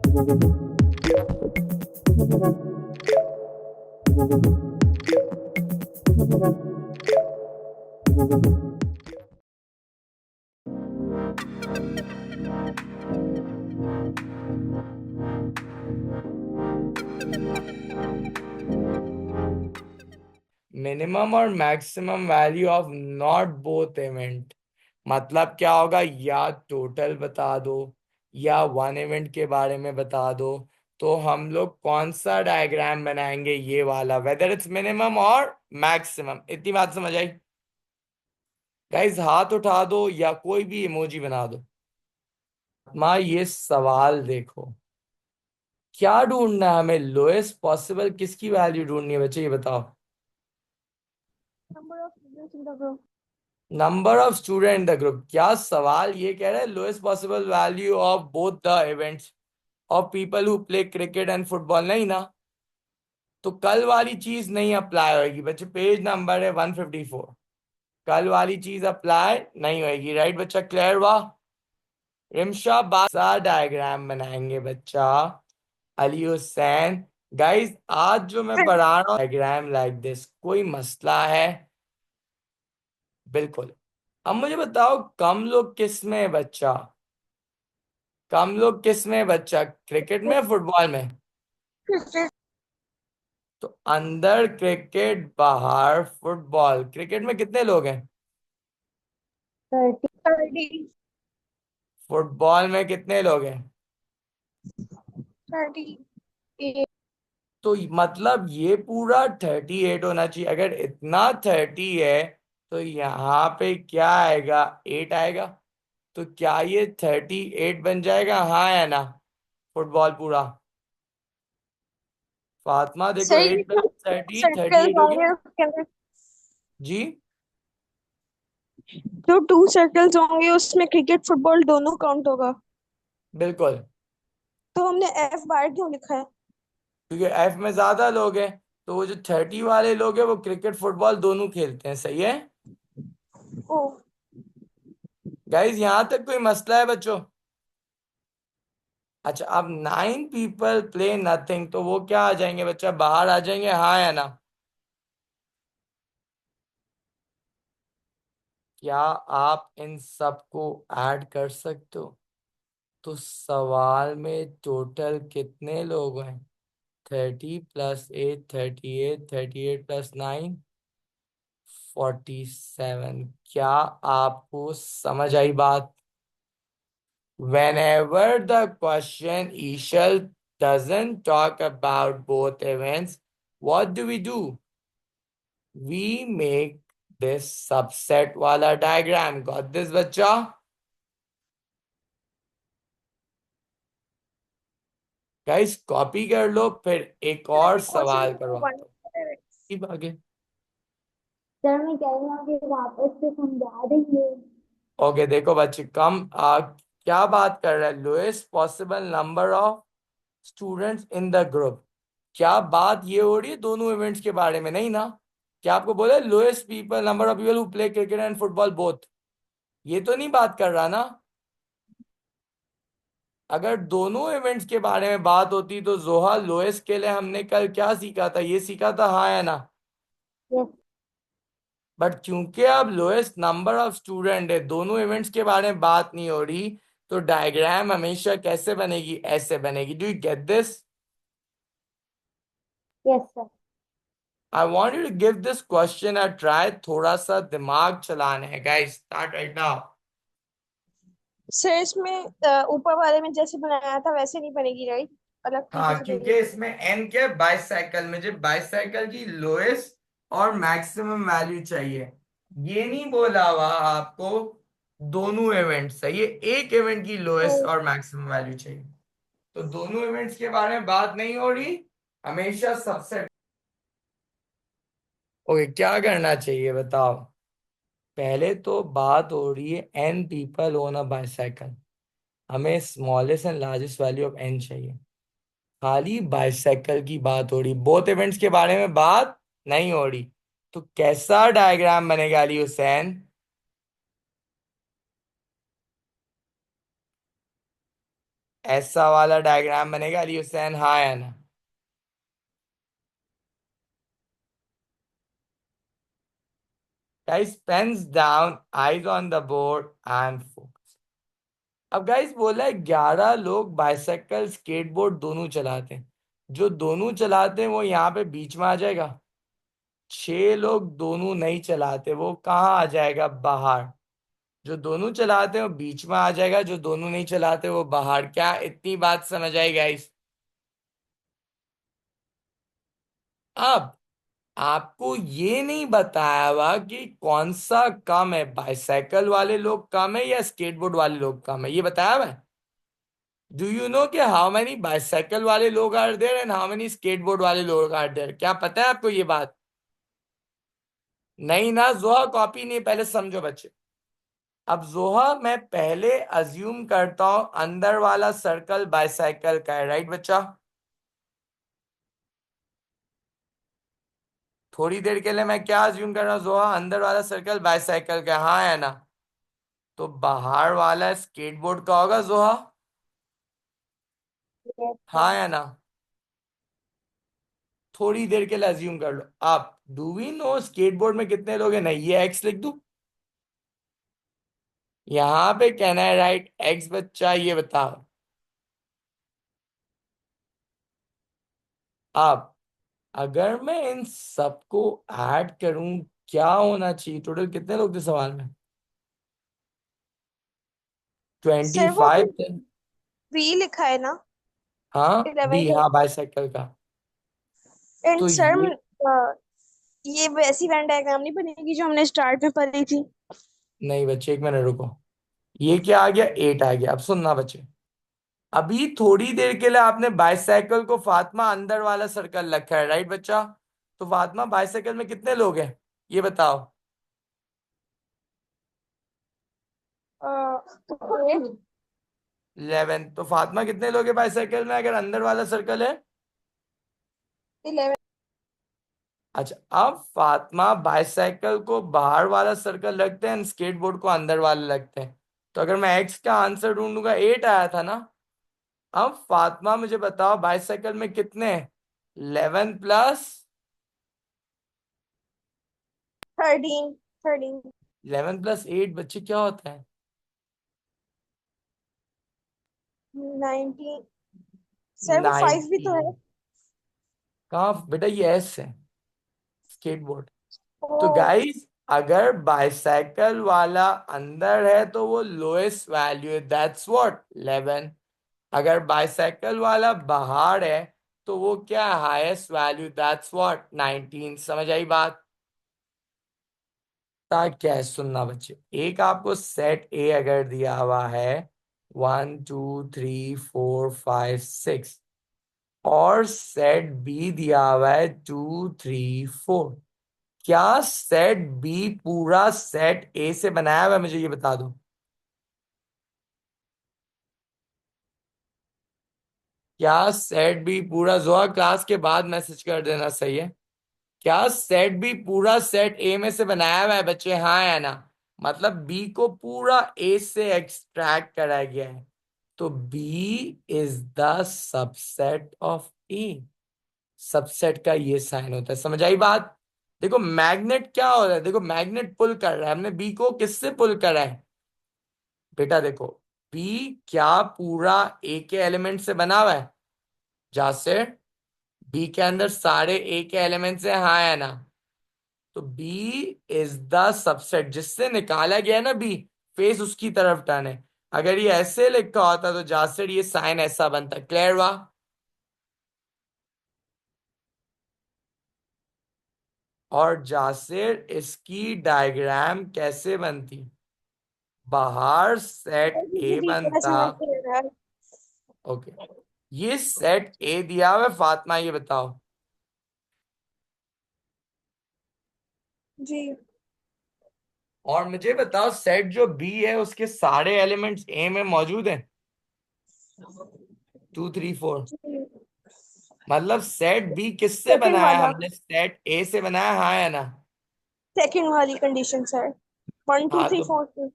Minimum और maximum value of not both event, मतलब क्या होगा? या टोटल बता दो या वन इवेंट के बारे में बता दो। तो हम लोग कौन सा डायग्राम बनाएंगे? ये वाला, वेदर इट्स मिनिमम और मैक्सिमम। इतनी बात समझ आई? गाइस हाथ उठा दो या कोई भी इमोजी बना दो। माँ ये सवाल देखो, क्या ढूंढना है हमें? लोएस्ट पॉसिबल किसकी वैल्यू ढूंढनी है बच्चे, ये बताओ। Number of students in the group. Number of student in the group. क्या सवाल ये कह रहा है? Lowest possible value of both the events of people who play cricket and football, नहीं ना? तो कल वाली चीज नहीं अप्लाई होगी बच्चे। पेज नंबर है 154। कल वाली चीज अप्लाई नहीं होगी, राइट बच्चा? क्लियर हुआ? रिमशा बासा डायग्राम बनाएंगे बच्चा। अली हुसैन, गाइस आज जो मैं पढ़ा रहा हूँ डायग्राम लाइक दिस, कोई मसला है? बिल्कुल। अब मुझे बताओ, कम लोग किस में है बच्चा? कम लोग किस में है बच्चा? क्रिकेट में, फुटबॉल में? तो अंदर क्रिकेट, बाहर फुटबॉल। क्रिकेट में कितने लोग हैं? 30. फुटबॉल में कितने लोग हैं? 38. तो मतलब ये पूरा 38 होना चाहिए। अगर इतना 30 है तो यहाँ पे क्या आएगा? 8 आएगा। तो क्या ये 38 बन जाएगा, हाँ या ना? फुटबॉल पूरा। फातिमा देखो, सही। 8 प्लस 30 सर्कल्स 38 हो होंगे गया। उसके अंदर। जी। जो 2 सर्कल्स होंगे उसमें क्रिकेट फुटबॉल दोनों काउंट होगा। बिल्कुल। तो हमने एफ बार क्यों लिखा है? क्योंकि एफ में ज्यादा लोग हैं, तो वो जो 30 वाले लोग हैं वो क्रिकेट फुटबॉल दोनों खेलते हैं, सही है? ओ। गाइज यहां तक कोई मसला है बच्चों? अच्छा, अब 9 पीपल प्ले नथिंग, तो वो क्या आ जाएंगे बच्चा? बाहर आ जाएंगे, हाँ या ना? क्या आप इन सबको ऐड कर सकते हो? तो सवाल में टोटल कितने लोग हैं? 30 + 8, 38, 38 + 9, 47। क्या आपको समझ आई बात? Whenever the question Ishal doesn't talk about both events, what do? We make this subset wala diagram. Got this, बच्चा? गाइस कॉपी कर लो, फिर एक और और से सवाल वन। करवाता हूँ। ठीक, आगे। सर मैं कह रही हूँ कि वापस से समझा देंगे। ओके देखो बच्चे, क्या बात कर रहा है? Lowest possible number of students in the group. क्या बात ये हो रही है दोनों इवेंट्स के बारे में, नहीं ना? क्या आपको बोला lowest people, number of people who play cricket and football both? ये तो नहीं बात कर रहा ना? अगर दोनों इवेंट्स के बारे में बात होती तो जोहा लोएस्ट के लिए हमने कल क्या सीखा था? ये सीखा था, हाँ या ना? यस। बट क्योंकि अब लोएस्ट नंबर ऑफ स्टूडेंट है, दोनों इवेंट्स के बारे में बात नहीं हो रही, तो डायग्राम हमेशा कैसे बनेगी? ऐसे बनेगी। Do you get this? Yes sir. I want you to give this question a try. थोड़ा सा दिमाग चलाना है guys, start right now. Sir इसमें ऊपर वाले में जैसे बनाया था वैसे नहीं बनेगी, राइट? अलग तरीके हाँ, से क्योंकि देंगे। इसमें एन क्या है? बाइसाइकिल में जो बाइसाइकिल की लोएस्ट और मैक्सिमम वैल्यू चाहिए। ये नहीं बोला हुआ आपको दोनों इवेंट सही है, एक इवेंट की लोएस्ट और मैक्सिमम वैल्यू चाहिए। तो दोनों इवेंट्स के बारे में बात नहीं हो रही, हमेशा सबसे। ओके, क्या करना चाहिए बताओ? पहले तो बात हो रही है n people on a bicycle. हमें smallest and largest value of n चाहिए। खाली बाइसाइकिल की बात हो रही, बोथ इवेंट्स के बारे में बात नहीं हो रही। तो कैसा डायग्राम बनेगा अली हुसैन? ऐसा वाला डायग्राम बनेगा अली हुसैन, हाँ या ना? Guys pens down, eyes on the board and focus. अब गाइस बोला है 11 लोग बाइसाइकिल स्केटबोर्ड दोनों चलाते हैं। जो दोनों चलाते हैं वो यहाँ पे बीच में आ जाएगा। 6 लोग दोनों नहीं चलाते, वो कहाँ आ जाएगा? बाहर। जो दोनों चलाते हैं वो बीच में आ जाएगा, जो दोनों नहीं चलाते वो बाहर। क्या इतनी बात समझ आई गाइस? अब आपको ये नहीं बताया हुआ कि कौन सा कम है, बाइसाइकिल वाले लोग कम है या स्केटबोर्ड वाले लोग कम है, ये बताया हुआ है? डू यू नो कि हाउ मेनी बाइसाइकिल वाले लोग are there and how many skateboard वाले लोग आर देयर? क्या पता है आपको ये बात? नहीं ना जोहा, कॉपी नहीं, पहले समझो बच्चे। अब जोहा मैं पहले अज्यूम करता हूं अंदर वाला सर्कल बाइसाइकिल का है, राइट बच्चा? थोड़ी देर के लिए मैं क्या अज्यूम कर रहा हूँ जोहा? अंदर वाला सर्कल बाइसाइकिल का है, हाँ है ना? तो बाहर वाला स्केटबोर्ड का होगा जोहा, Yes, हाँ sir. या ना? थोड़ी देर के लिए अज्यूम कर लो आप। डू वी नो स्केटबोर्ड में कितने लोग हैं? नहीं, ये एक्स लिख दूं? यहां पे कहना है राइट एक्स, बच्चा ये बताओ। अब अगर मैं इन सबको ऐड करूं, क्या होना चाहिए? टोटल कितने लोग थे सवाल में? ट्वेंटी सर वो फाइव वी लिखा है ना, हाँ 11 बी, का। हाँ बाइसाइकिल का। एंड तो सर, ये ये वैसी वेन डायग्राम नहीं बनेगी जो हमने स्टार्ट में पढ़ी थी। नहीं बच्चे, एक मिनट रुको। ये क्या आ गया? 8 आ गया। अब सुनना बच्चे, अभी थोड़ी देर के लिए आपने बाइसाइकिल को फातिमा अंदर वाला सर्कल रखा है, राइट बच्चा? तो फातिमा बाइसाइकिल में कितने लोग हैं ये बताओ? तो 11। तो फातिमा कितने लोग हैं बाइसाइकिल में अगर अंदर वाला सर्कल है? 11। अच्छा, अब फातिमा बाइसाइकिल को बाहर वाला सर्कल रखते हैं, स्केटबोर्ड को अंदर वाला रखते हैं। तो अगर मैं एक्स का आंसर ढूंढूंगा 8 आया था ना। अब फातिमा मुझे बताओ बाइसाइकिल में कितने हैं? 11 प्लस 13। 13। 11 प्लस 8 बच्चे क्या होता है? 19। सर वो 5 भी तो 19। है। कहाँ बेटा? ये एस है, स्केटबोर्ड। ओ। तो गाइस अगर बाइसाइकिल वाला अंदर है तो वो लोएस्ट वैल्यू है, दैट्स व्हाट 11। अगर बाइसाइकिल वाला बाहर है तो वो क्या? Highest value, that's what 19। समझ आई बात? क्या है सुनना बच्चे, एक आपको सेट ए अगर दिया हुआ है 1 2 3 4 5 6, और सेट बी दिया हुआ है 2 3 4, क्या सेट बी पूरा सेट ए से बनाया हुआ है? मुझे ये बता दो। क्या सेट बी पूरा, जोआ क्लास के बाद मैसेज कर देना, सही है? क्या सेट बी पूरा सेट ए में से बनाया हुआ है बच्चे, हाँ या ना? मतलब बी को पूरा ए से एक्सट्रैक्ट करा गया है। तो B is the subset of A. Subset का ये साइन होता है, समझ आई बात? देखो मैग्नेट क्या हो रहा है, देखो मैग्नेट पुल कर रहा है, हमने बी को किससे पुल करा है बेटा? देखो बी क्या पूरा ए के एलिमेंट से बना हुआ है? जहां से बी के अंदर सारे ए के एलिमेंट्स हैं, हाँ या ना? तो बी इज द सबसेट जिससे निकाला गया है ना बी, फेस उसकी तरफ टर्न है। अगर ये ऐसे लिखा होता तो जासेड ये साइन ऐसा बनता, क्लियर हुआ? और जासेर इसकी डायग्राम कैसे बनती? बाहर सेट मुझे ए भी इतना बनता। समझ नहीं आ रहा है। ओके, ये सेट ए दिया हुआ है फातिमा, ये बताओ। जी। और मुझे बताओ सेट जो बी है उसके सारे एलिमेंट्स ए में मौजूद हैं? 2 3 4। जी। मतलब सेट बी किससे सेकंड बनाया? वाला। हमने सेट ए से बनाया, हाँ या ना? सेकंड वाली कंडीशन सर। वन टू हाँ थ्री तो फोर टू।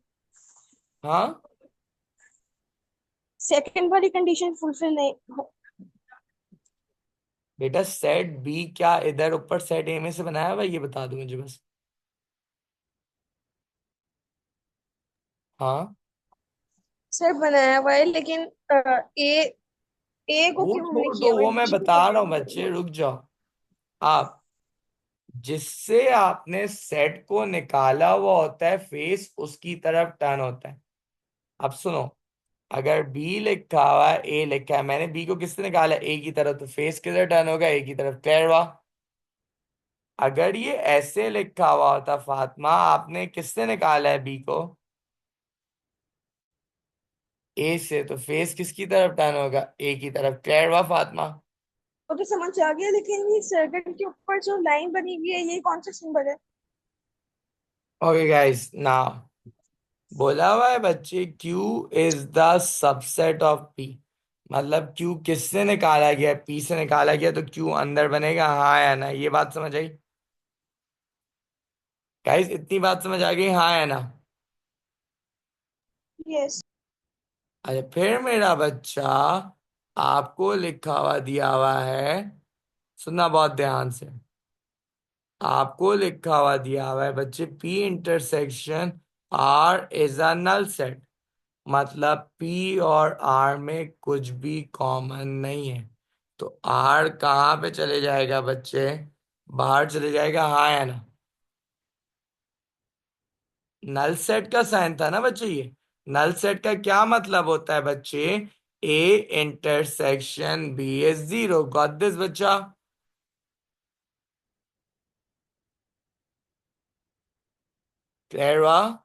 हाँ सेकंड वाली कंडीशन फुलफिल नहीं बेटा सेट बी क्या इधर ऊपर सेट ए में से बनाया हुआ है? ये बता दो मुझे बस। हाँ। सर बनाया हुआ है, लेकिन ए ए को वो क्यों हमने छोड़ दो, किया हुआ है, वो मैं बी को बता कैसे रहा हूँ नहीं बच्चे, करेंगे? रुक जाओ। आप जिससे आपने सेट को निकाला हुआ होता है फेस उसकी तरफ टर्न होता है। अब सुनो, अगर बी लिखा हुआ है ए लिखा है, मैंने बी को किससे निकाला, ए की तरफ, तो फेस किधर टर्न होगा, ए की तरफ। क्लियर हुआ? अगर ये ऐसे लिखा हुआ होता फातिमा, आपने किससे निकाला है बी को, ए से, तो फेस किसकी तरफ टर्न होगा, ए की तरफ। क्लियर हुआ फातिमा? वो तो समझ आ गया, लेकिन ये सर्कल के ऊपर जो लाइन बनी हुई है, ये कौन सा सिंबल है? ओके गाइस, नाउ बोला हुआ है बच्चे Q is the subset of P। मतलब Q किससे निकाला गया, P से निकाला गया, तो Q अंदर बनेगा, हाँ या ना, ये बात समझ आई? गाइस इतनी बात समझ आ गई, हाँ या ना? यस। अच्छा फिर मेरा बच्चा, आपको लिखा हुआ दिया हुआ है, सुनना बहुत ध्यान से। आपको लिखा हुआ दिया हुआ है बच्चे, P intersection R is a null set. मतलब P और R में कुछ भी कॉमन नहीं है, तो R कहाँ पे चले जाएगा बच्चे, बाहर चले जाएगा, हाँ या ना? नल सेट का साइन था ना बच्चे ये। नल सेट का क्या मतलब होता है बच्चे, A intersection B is zero. Got this बच्चा? क्लियर हुआ?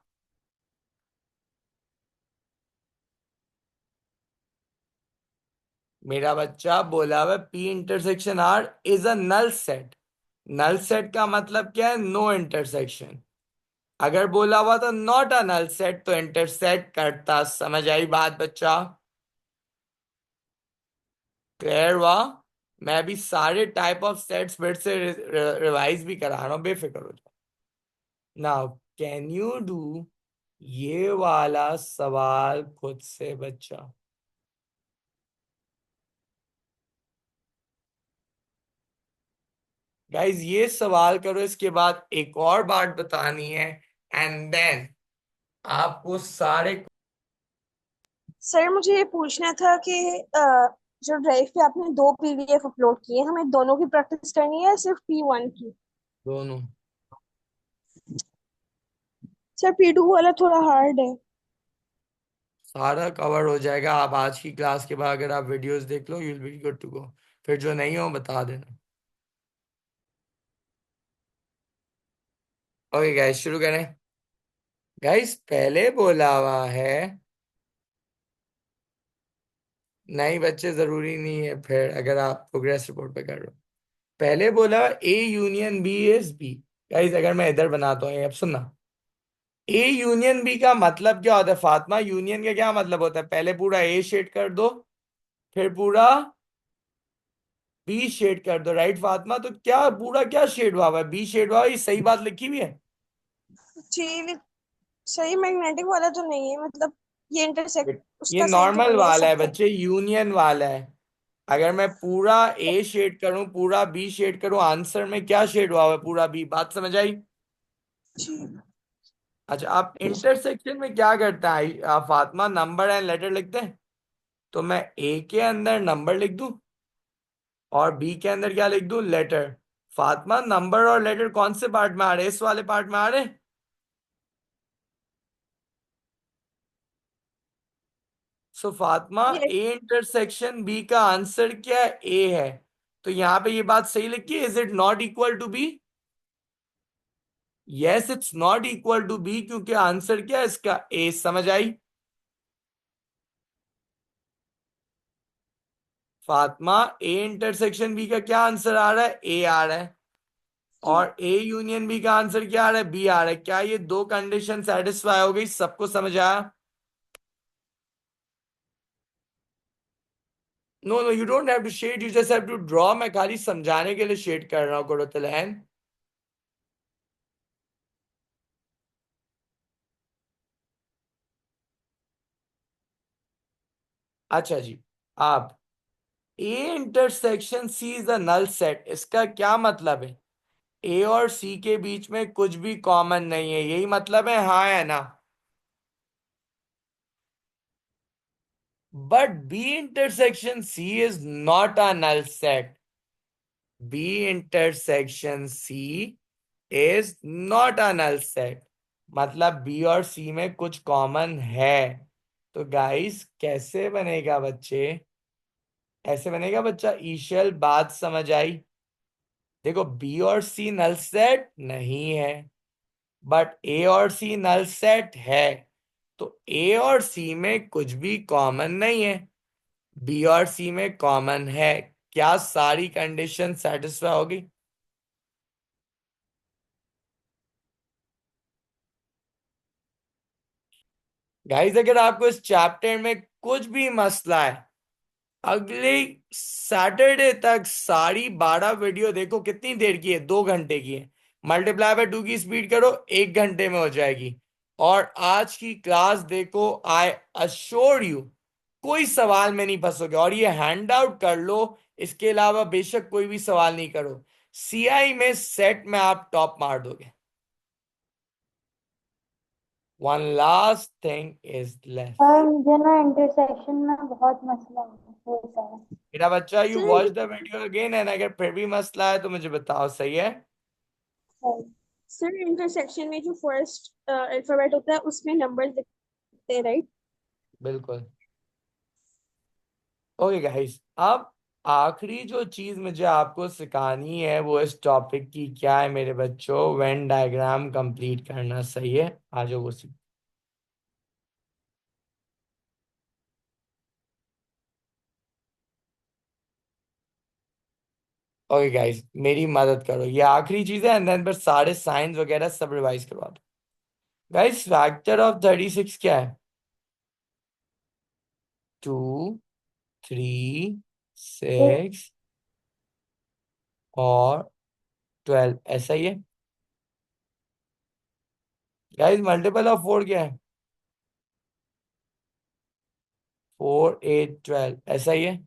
मेरा बच्चा बोला हुआ P intersection R is a null set. Null set का मतलब क्या है, नो इंटरसेक्शन। अगर बोला हुआ तो नॉट अ नल सेट, तो इंटरसेक्ट करता। समझ आई बात बच्चा? क्लियर हुआ? मैं अभी सारे टाइप ऑफ सेट्स फिर से रिवाइज भी करा रहा हूँ, बेफिक्र हो जाओ। नाउ कैन यू डू ये वाला सवाल खुद से बच्चा? गाइज ये सवाल करो, इसके बाद एक और बात बतानी है, एंड देन आपको सारे। सर मुझे ये पूछना था कि जो ड्राइव पे आपने दो पीडीएफ अपलोड किए, हमें दोनों की प्रैक्टिस करनी है या सिर्फ P1 की? दोनों। सर P2 वाला थोड़ा हार्ड है। सारा कवर हो जाएगा, आप आज की क्लास के बाद अगर आप वीडियोस देख लो, you will be good to go. फिर जो नहीं हो बता देना। ओके गाइस, शुरू करें। गाइस पहले बोला हुआ है, नहीं बच्चे जरूरी नहीं है फिर, अगर आप प्रोग्रेस रिपोर्ट पे कर रहे हो। पहले बोला A union B is B. Guys अगर मैं इधर बनाता हूँ, अब सुनना, ए यूनियन बी का मतलब क्या होता है फातिमा, यूनियन का क्या मतलब होता है, पहले पूरा ए शेड कर दो, फिर पूरा बी शेड कर दो, राइट फातिमा? तो क्या पूरा क्या शेड हुआ है, बी शेड हुआ है, ये सही बात लिखी हुई है। जी। सही मैग्नेटिक वाला तो नहीं है, मतलब ये इंटरसेक्ट ये उसका सही तो नॉर्मल नहीं है वाला है सबका। बच्चे, यूनियन वाला है। अगर मैं पूरा ए शेड करूं, पूरा बी शेड करूं, आंसर में क्या शेड हुआ है, पूरा बी। बात समझ आई? जी। अच्छा आप इंटरसेक्शन में क्या करता है फातिमा, नंबर एंड लेटर लिखते हैं। तो मैं ए के अंदर नंबर लिख दूं और बी के अंदर क्या लिख दूं, लेटर। फातिमा नंबर और लेटर कौन से पार्ट में आ रहे हैं, इस वाले पार्ट में आ रहे हैं। सो फातिमा ये ए इंटरसेक्शन बी का आंसर क्या है, ए है। तो यहां पे ये बात सही लिखी है, is it not equal to B? Yes it's not equal to B, क्योंकि आंसर क्या है इसका, ए। समझ आई? फातिमा ए इंटरसेक्शन बी का क्या आंसर आ रहा है, ए आ रहा है। जी। और ए यूनियन बी का आंसर क्या आ रहा है, बी आ रहा है। क्या ये दो कंडीशन सेटिस्फाई हो गई, सबको समझ आया? No no, you don't have to shade, you just have to draw. मैं खाली समझाने के लिए शेड कर रहा हूँ कुरतलहन। अच्छा जी। आप A intersection C is a null set, इसका क्या मतलब है? ए और सी के बीच में कुछ भी कॉमन नहीं है, यही मतलब है, हाँ है ना? But B intersection C is not a null set. B intersection C is not a null set, मतलब बी और सी में कुछ कॉमन है। तो गाइस कैसे बनेगा बच्चे? ऐसे बनेगा बच्चा, ईशल बात समझ आई? देखो बी और सी नल सेट नहीं है, बट ए और सी नल सेट है। तो ए और सी में कुछ भी कॉमन नहीं है, बी और सी में कॉमन है। क्या सारी कंडीशन सेटिस्फाई होगी? गाइस अगर आपको इस चैप्टर में कुछ भी मसला है, अगले सैटरडे तक सारी 12 वीडियो देखो। कितनी देर की है? 2 घंटे की है। मल्टीप्लाई बाय 2 की स्पीड करो, 1 घंटे में हो जाएगी। और आज की क्लास देखो, आई अश्योर यू कोई सवाल में नहीं फंसोगे। और ये हैंड आउट कर लो, इसके अलावा बेशक कोई भी सवाल नहीं करो, सीआई में सेट में आप टॉप मार दोगे। One last thing is left. और मुझे ना इंटरसेक्शन में बहुत मसला होता है बहुत सारा। मेरा बच्चा, you sir watch the video again and अगर फिर भी मसला है तो मुझे बताओ, सही है? सर इंटरसेक्शन में जो फर्स्ट अल्फाबेट होता है उसमें नंबर्स दिखते हैं, राइट? बिल्कुल। ओके गाइस, अब आखिरी जो चीज मुझे आपको सिखानी है वो इस टॉपिक की क्या है मेरे बच्चों? वेन डायग्राम कंप्लीट करना, सही है? आ जाओ वो सीख। ओके गाइस मेरी मदद करो, ये आखिरी चीज है, एंड देन पर सारे साइंस वगैरह सब रिवाइज करवा दो। गाइस फैक्टर ऑफ 36 क्या है? 2, 3, एक 6 और 12, ऐसा ही है। गाइस मल्टीपल ऑफ 4 क्या है? 4, 8, 12, ऐसा ही है।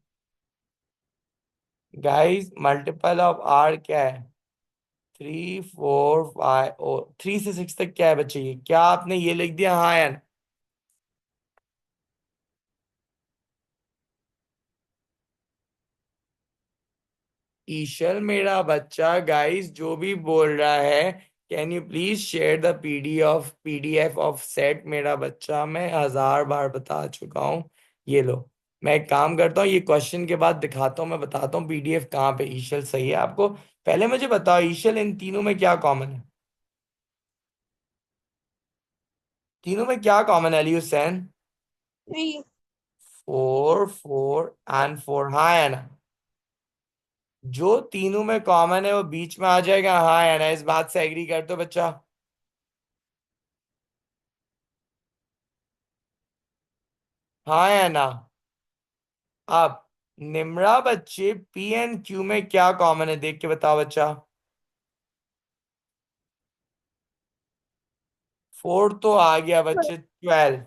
गाइस मल्टीपल ऑफ आर क्या है? 3, 4, 5 और 3 से 6 तक क्या है बच्चे? ये क्या आपने ये लिख दिया, हाँ या ना? ईशल मेरा बच्चा, गाइस जो भी बोल रहा है, can you please share the PDF of set? मेरा बच्चा, मैं 1000 बार बता चुका हूँ। ये लो, मैं एक काम करता हूँ, ये क्वेश्चन के बाद दिखाता हूँ, मैं बताता हूँ पीडीएफ कहाँ पे। ईशल सही है आपको? पहले मुझे बताओ ईशल, इन तीनों में क्या कॉमन है? तीनों में क्या कॉमन है अली हुसैन? 3। 4, 4 एंड 4, हाँ है ना? जो तीनों में कॉमन है वो बीच में आ जाएगा, हाँ है ना? इस बात से एग्री कर दो बच्चा। हाँ है ना? अब निम्रा बच्चे, पी एंड क्यू में क्या कॉमन है? देख के बताओ बच्चा। 4 तो आ गया बच्चे, 12।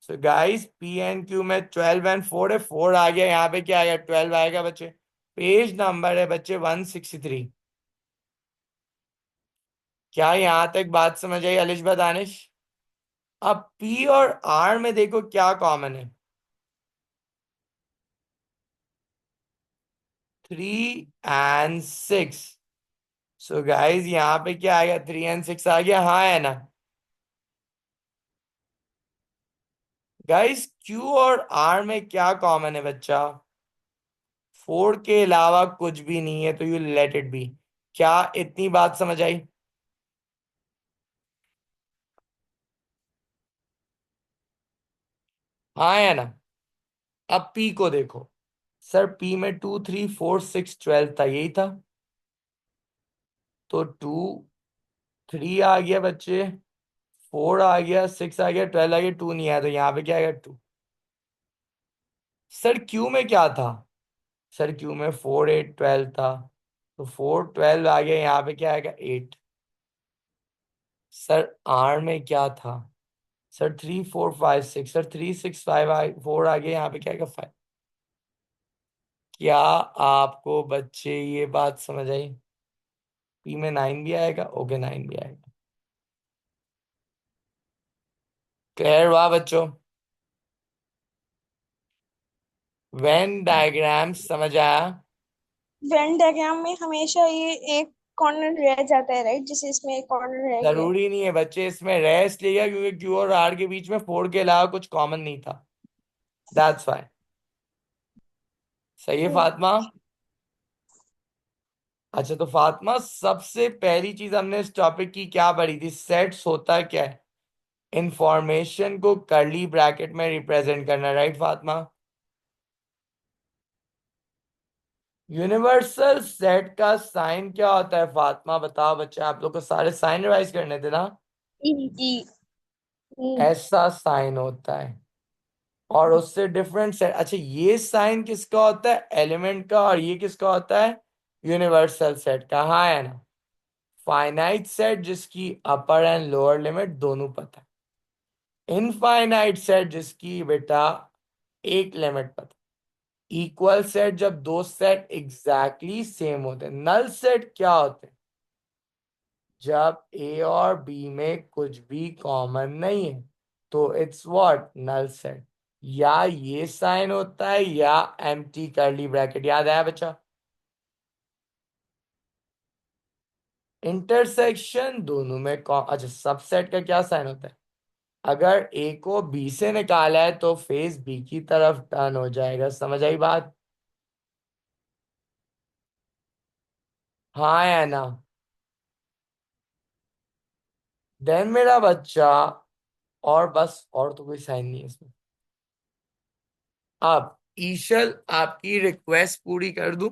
So guys P and Q में 12 एंड 4 है, 4 आ गया, यहाँ पे क्या आएगा? 12 आएगा बच्चे। पेज नंबर है बच्चे 163। क्या यहां तक बात समझ आई अलिश दानिश? अब पी और आर में देखो क्या कॉमन है? 3 एंड 6। सो गाइज यहाँ पे क्या आ गया? 3 एंड 6 आ गया, हाँ है ना? गाइज क्यू और आर में क्या कॉमन है बच्चा? 4 के अलावा कुछ भी नहीं है, तो यू लेट इट बी। क्या इतनी बात समझ आई? हाँ है ना? अब पी को देखो। सर पी में 2, 3, 4, 6, 12 था, यही था। तो 2, 3 आ गया बच्चे, 4 आ गया, 6 आ गया, 12 आ गया, 2 नहीं आया, तो यहाँ पे क्या आएगा? 2। सर क्यू में क्या था? सर क्यू में 4, 8, 12 था, तो 4, 12 आ गया, यहाँ पे क्या आएगा? 8। सर आर में क्या था? सर 3, 4, 5, 6, सर 3, 6, 5 4 आ गया, यहाँ पे क्या आएगा? 5। क्या आपको बच्चे ये बात समझ आई? पी में 9 भी आएगा, ओके 9 भी आएगा। क्लियर हुआ बच्चों? वेन डायग्राम समझ आया? वेन डायग्राम में हमेशा ये एक कॉर्नर रह जाता है, राइट? जैसे इसमें एक कॉर्नर रह गया है। जरूरी नहीं है बच्चे, इसमें रेस्ट लिया क्योंकि क्यू और आर के बीच में 4 के अलावा कुछ कॉमन नहीं था। That's why. सही है ठीक। फातिमा? अच्छा तो फातिमा, सबसे पहली चीज हमने इस टॉपिक की क्या पढ़ी थी? सेट्स होता क्या है? इंफॉर्मेशन को कर्ली ब्रैकेट में रिप्रेजेंट करना, राइट फातिमा? यूनिवर्सल सेट का साइन क्या होता है फातिमा? बताओ बच्चे, आप लोग को सारे साइन रिवाइज करने थे ना? ई ई ई। ऐसा साइन होता है। और उससे डिफरेंट सेट। अच्छा, ये साइन किसका होता है? एलिमेंट का। और ये किसका होता है? यूनिवर्सल सेट का। हाँ है ना? फाइनाइट सेट जिसकी अपर एंड लोअर लिमिट दोनों पता है। इनफाइनाइट सेट जिसकी बेटा एक लिमिट पता है। इक्वल सेट जब दो सेट एग्जैक्टली सेम होते हैं। नल सेट क्या होते हैं? जब ए और बी में कुछ भी कॉमन नहीं है तो इट्स व्हाट? Null set. या ये साइन होता है या एम्प्टी कर्ली ब्रैकेट। याद आया बच्चा? इंटरसेक्शन दोनों में अच्छा, सबसेट का क्या साइन होता है? अगर ए को बी से निकाला है तो फेस बी की तरफ टर्न हो जाएगा। समझ आई बात? हाँ या ना? देन मेरा बच्चा, और बस, और तो कोई साइन नहीं है इसमें। अब ईशल, आपकी रिक्वेस्ट पूरी कर दूं?